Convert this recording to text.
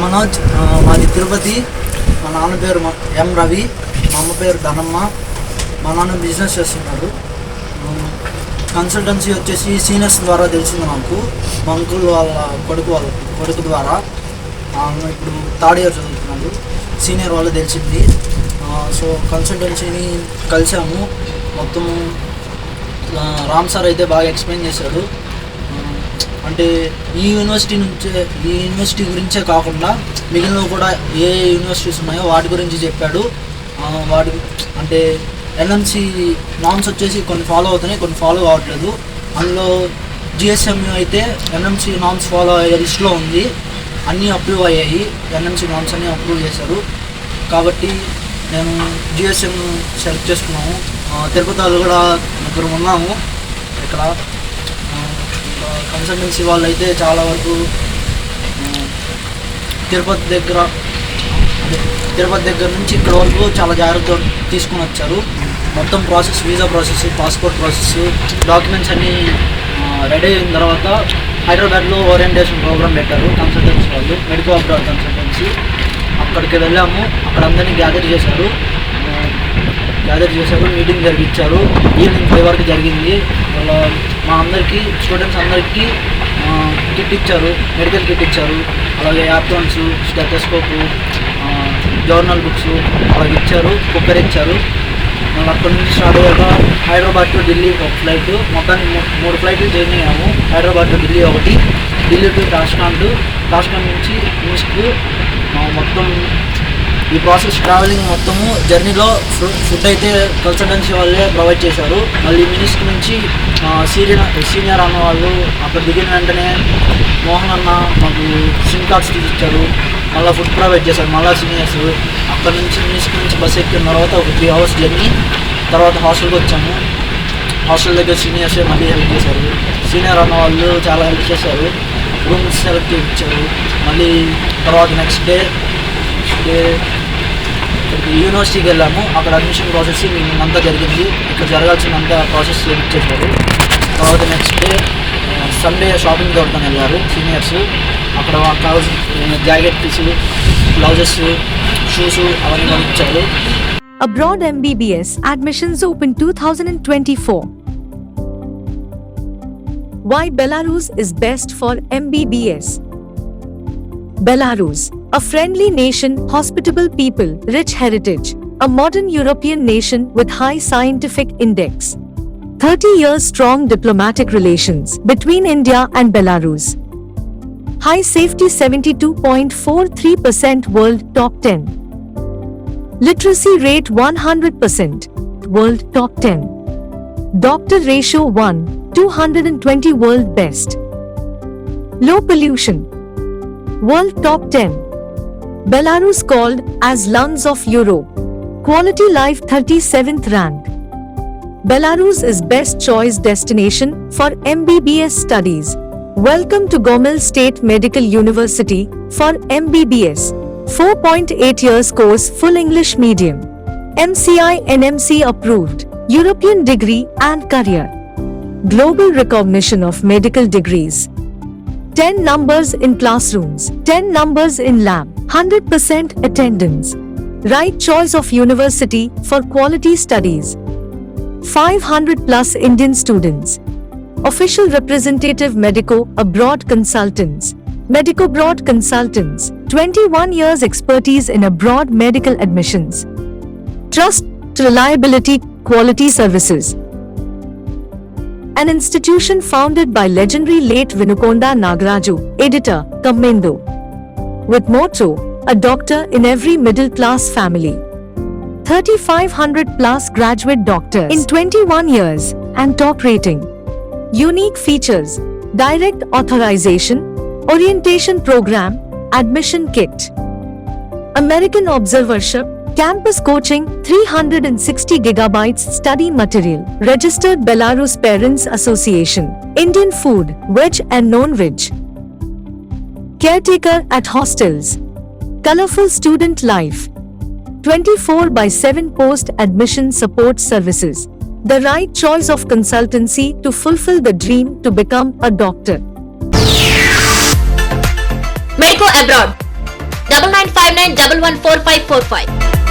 మనోజ్, మాది తిరుపతి. మా నాన్న పేరు ఎం రవి, మా అమ్మ పేరు ధనమ్మ. మా నాన్న బిజినెస్ చేస్తున్నాడు. కన్సల్టెన్సీ వచ్చేసి సీనియర్స్ ద్వారా తెలిసింది నాకు, మా అంకుల్ వాళ్ళ కొడుకు ద్వారా. ఇప్పుడు థర్డ్ ఇయర్ చదువుతున్నాడు, సీనియర్ వాళ్ళు తెలిసింది. సో కన్సల్టెన్సీని కలిసాము. మొత్తము రామ్ సార్ అయితే బాగా ఎక్స్ప్లెయిన్ చేశాడు. అంటే ఈ యూనివర్సిటీ గురించే కాకుండా మిగిలిన కూడా ఏ యూనివర్సిటీస్ ఉన్నాయో వాటి గురించి చెప్పాడు. వాటి అంటే ఎన్ఎంసి నామ్స్ వచ్చేసి కొన్ని ఫాలో అవుతున్నాయి, కొన్ని ఫాలో కావట్లేదు. అందులో జిఎస్ఎంయు అయితే ఎన్ఎంసి నామ్స్ ఫాలో అయ్యే లిస్ట్లో ఉంది. అన్నీ అప్రూవ్ అయ్యాయి, ఎన్ఎంసి నామ్స్ అన్నీ అప్రూవ్ చేశారు. కాబట్టి నేను జిఎస్ఎం సెలెక్ట్ చేసుకున్నాము. తిరుపతిలో కూడా ముగ్గురు ఉన్నాము. ఇక్కడ కన్సల్టెన్సీ వాళ్ళు అయితే చాలా వరకు తిరుపతి దగ్గర నుంచి ఇక్కడ వరకు చాలా జాగ్రత్త తీసుకుని వచ్చారు. మొత్తం process, visa process, passport process, documents అన్నీ రెడీ అయిన తర్వాత హైదరాబాద్లో ఓరియంటేషన్ ప్రోగ్రామ్ పెట్టారు కన్సల్టెన్సీ వాళ్ళు, మెడికల్ అబ్రాడ్ కన్సల్టెన్సీ. అక్కడికి వెళ్ళాము. అక్కడ అందరినీ గ్యాదర్ చేశారు, మీటింగ్ జరిగించారు. ఈవినింగ్ 5 వరకు జరిగింది. మా అందరికీ, స్టూడెంట్స్ అందరికీ కిట్ ఇచ్చారు, మెడికల్ కిట్ ఇచ్చారు. అలాగే యాప్టాన్స్, స్టెథోస్కోపు, జర్నల్ బుక్స్ అలాగే ఇచ్చారు. కుక్కర్ ఇచ్చారు. మళ్ళీ అక్కడి నుంచి స్టార్ట్ అయ్యాక హైదరాబాద్ టు ఢిల్లీ ఒక ఫ్లైట్, మొత్తానికి 3 ఫ్లైట్లు జర్నీ అయ్యాము. హైదరాబాద్ టు ఢిల్లీ ఒకటి, ఢిల్లీ టు తాష్కండ్ నుంచి మినిస్క్. మొత్తం ఈ ప్రాసెస్ ట్రావెలింగ్ మొత్తము జర్నీలో ఫుడ్ అయితే కన్సల్టెన్సీ వాళ్ళే ప్రొవైడ్ చేశారు. మళ్ళీ మినిస్క్ నుంచి సీనియర్ అన్న వాళ్ళు అక్కడ దిగిన వెంటనే మోహన్ అన్న మాకు సిమ్ కార్డ్స్ తీసిచ్చారు. మళ్ళీ ఫుడ్ ప్రొవైడ్ చేశారు. మళ్ళీ సీనియర్స్ అక్కడ నుంచి మినిస్క్ నుంచి బస్ ఎక్కిన తర్వాత ఒక 3 hours జర్నీ తర్వాత హాస్టల్కి వచ్చాము. హాస్టల్ దగ్గర సీనియర్సే మళ్ళీ హెల్ప్ చేశారు. సీనియర్ అన్న వాళ్ళు చాలా హెల్ప్ చేశారు, రూమ్స్ సెలెక్ట్ చేయించారు. మళ్ళీ తర్వాత నెక్స్ట్ డే యూనివర్సిటీకి వెళ్ళాము. అక్కడ అడ్మిషన్ ప్రాసెస్ అంతా జరిగింది. ఇక్కడ జరగాల్సినంత ప్రాసెస్ చేయించేశారు. తర్వాత నెక్స్ట్ డే సండే షాపింగ్ దొరకని వెళ్ళారు సీనియర్స్. అక్కడ కావాల్సిన జాకెట్స్, బ్లౌజెస్, షూస్ అవన్నీ కొనిచ్చారు. Abroad MBBS admissions open 2024. Why Belarus is best for MBBS? Belarus, a friendly nation, hospitable people, rich heritage, a modern European nation with high scientific index. 30 years strong diplomatic relations between India and Belarus. High safety 72.43%, world top 10. Literacy rate 100%, world top 10. Doctor ratio 1:220, world best. Low pollution, world top 10. Belarus called as lungs of Europe. Quality life 37th rank. Belarus is best choice destination for MBBS studies. Welcome to Gomel State Medical University for MBBS. 4.8 years course, full English medium. MCI NMC approved. European degree and career. Global recognition of medical degrees. 10 numbers in classrooms, 10 numbers in lab, 100% attendance. Right choice of university for quality studies. 500 plus Indian students. Official representative Medico Abroad Consultants. Medico Abroad Consultants, 21 years expertise in abroad medical admissions. Trust, reliability, quality services. An institution founded by legendary late Vinukonda Nagaraju, editor, Commendo. With motto, a doctor in every middle class family. 3,500 plus graduate doctors in 21 years and top rating. Unique features, direct authorization, orientation program, admission kit. American observership, campus coaching, 360 gigabytes study material. Registered Belarus Parents Association. Indian food, veg and non-veg. Caretaker at hostels. Colorful student life. 24/7 post-admission support services. The right choice of consultancy to fulfill the dream to become a doctor. Medico Abroad. 9959 114545.